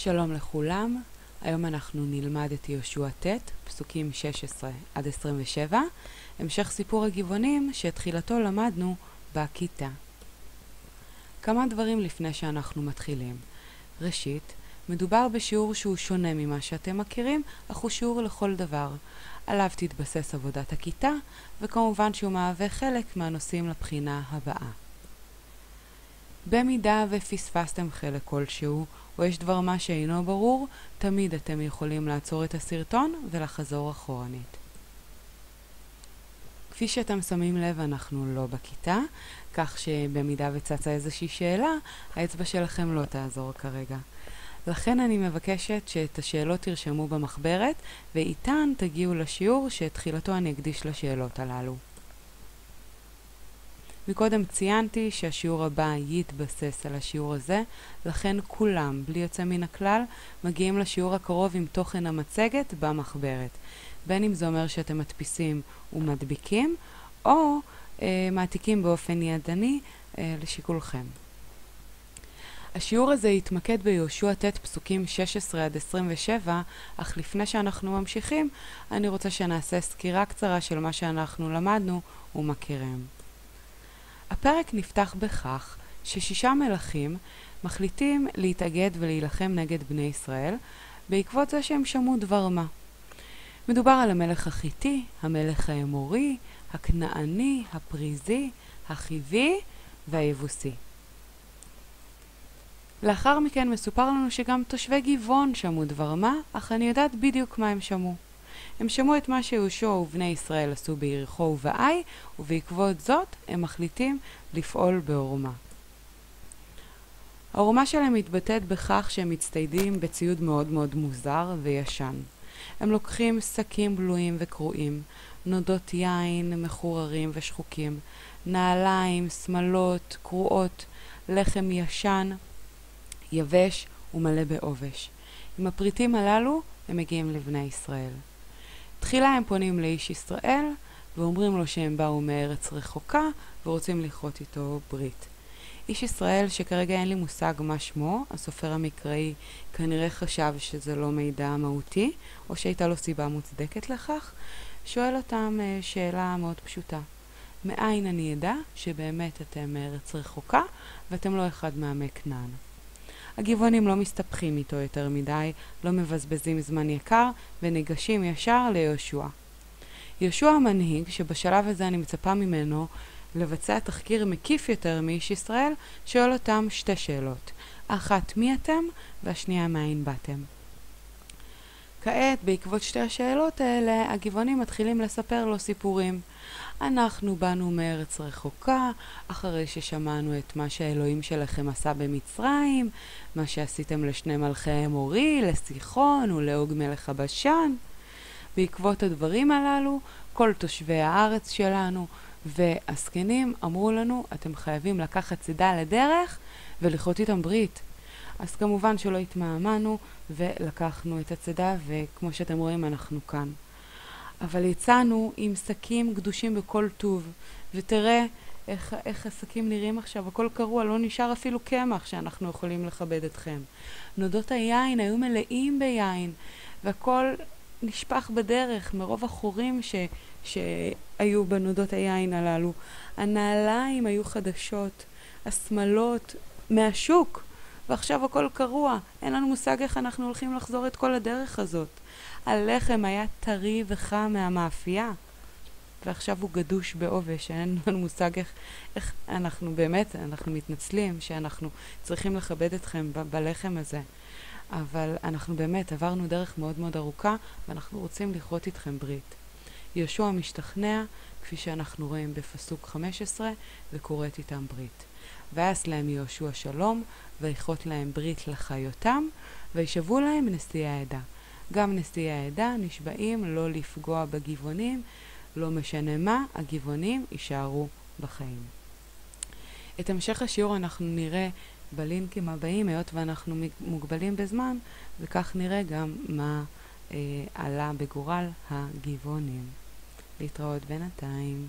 שלום לכולם, היום אנחנו נלמד את יהושע ט', פסוקים 16 עד 27, המשך סיפור הגבעונים שתחילתו למדנו בכיתה. כמה דברים לפני שאנחנו מתחילים. ראשית, מדובר בשיעור שהוא שונה ממה שאתם מכירים, אך הוא שיעור לכל דבר. עליו תתבסס עבודת הכיתה, וכמובן שהוא מהווה חלק מהנושאים לבחינה הבאה. במידה ופספסתם חלק כלשהו, או יש דבר מה שאינו ברור, תמיד אתם יכולים לעצור את הסרטון ולחזור אחורנית. כפי שאתם שמים לב, אנחנו לא בכיתה, כך שבמידה וצצה איזושהי שאלה, האצבע שלכם לא תעזור כרגע. לכן אני מבקשת שאת השאלות תרשמו במחברת, ואיתן תגיעו לשיעור שתחילתו אני אקדיש לשאלות הללו. מקודם ציינתי שהשיעור הבא יתבסס על השיעור הזה, לכן כולם, בלי יוצא מן הכלל, מגיעים לשיעור הקרוב עם תוכן המצגת במחברת. בין אם זה אומר שאתם מדפיסים ומדביקים, או מעתיקים באופן ידני לשיקולכם. השיעור הזה יתמקד ביהושע ט' פסוקים 16 עד 27, אך לפני שאנחנו ממשיכים, אני רוצה שנעשה סקירה קצרה של מה שאנחנו למדנו ומכירים. הפרק נפתח בכך ששישה מלכים מחליטים להתאגד ולהילחם נגד בני ישראל, בעקבות זה שהם שמעו דבר מה. מדובר על המלך החיתי, המלך האמורי, הכנעני, הפריזי, החיבי והיבוסי. לאחר מכן מסופר לנו שגם תושבי גבעון שמעו דבר מה, אך אני יודעת בדיוק מה הם שמעו. הם שמעו את מה שיהושע ובני ישראל עשו ביריחו ובאי, ובעקבות זאת הם מחליטים לפעול בעורמה. העורמה שלהם מתבטאת בכך שהם מצטיידים בציוד מאוד מאוד מוזר וישן. הם לוקחים שקים בלויים וקרועים, נודות יין מחוררים ושחוקים, נעליים, שמלות, קרועות, לחם ישן, יבש ומלא בעובש. עם הפריטים הללו הם מגיעים לבני ישראל. תחילה הם פונים לאיש ישראל ואומרים לו שהם באו מארץ רחוקה ורוצים לכרות איתו ברית. איש ישראל, שכרגע אין לי מושג מה שמו, הסופר המקראי כנראה חשב שזה לא מידע מהותי, או שהייתה לו סיבה מוצדקת לכך, שואל אותם שאלה מאוד פשוטה. מאין אני ידע שבאמת אתם מארץ רחוקה ואתם לא אחד מעמי כנען? הגבעונים לא מסתבכים איתו יותר מדי, לא מבזבזים זמן יקר וניגשים ישר ליהושע. יהושע המנהיג, שבשלב הזה אני מצפה ממנו לבצע תחקיר מקיף יותר מאיש ישראל, שואל אותם שתי שאלות. אחת, מי אתם? והשנייה, מאין באתם? כעת, בעקבות שתי השאלות האלה, הגבעונים מתחילים לספר לו סיפורים. אנחנו באנו מארץ רחוקה, אחרי ששמענו את מה שהאלוהים שלכם עשה במצרים, מה שעשיתם לשני מלכי האמורי, לסיחון ולעוג מלך הבשן. בעקבות הדברים הללו, כל תושבי הארץ שלנו והזקנים אמרו לנו, אתם חייבים לקחת צידה לדרך ולכרות איתם ברית. אז כמובן שלא התמהמנו ולקחנו את הצידה, וכמו שאתם רואים אנחנו כאן. אבל יצאנו עם שקים קדושים בכל טוב, ותראה איך השקים נראים עכשיו, הכל קרוע, לא נשאר אפילו קמח שאנחנו יכולים לכבד אתכם. נודות היין היו מלאים ביין, והכל נשפך בדרך מרוב החורים שהיו בנודות היין הללו. הנעליים היו חדשות, השמלות מהשוק, ועכשיו הכל קרוע, אין לנו מושג איך אנחנו הולכים לחזור את כל הדרך הזאת. הלחם היה טרי וחם מהמאפייה, ועכשיו הוא גדוש בעובש, אין לנו מושג איך אנחנו באמת, אנחנו מתנצלים שאנחנו צריכים לכבד אתכם בלחם הזה. אבל אנחנו באמת עברנו דרך מאוד מאוד ארוכה, ואנחנו רוצים לכרות איתכם ברית. יהושע משתכנע, כפי שאנחנו רואים בפסוק 15, וכורת איתם ברית. ויעש להם יהושע שלום, ויכרות להם ברית לחיותם, וישבו להם נשיאי העדה. גם נשיאי העדה נשבעים לא לפגוע בגבעונים, לא משנה מה, הגבעונים יישארו בחיים. את המשך השיעור אנחנו נראה בלינקים הבאים, היות ואנחנו מוגבלים בזמן, וכך נראה גם מה עלה בגורל הגבעונים. להתראות בינתיים.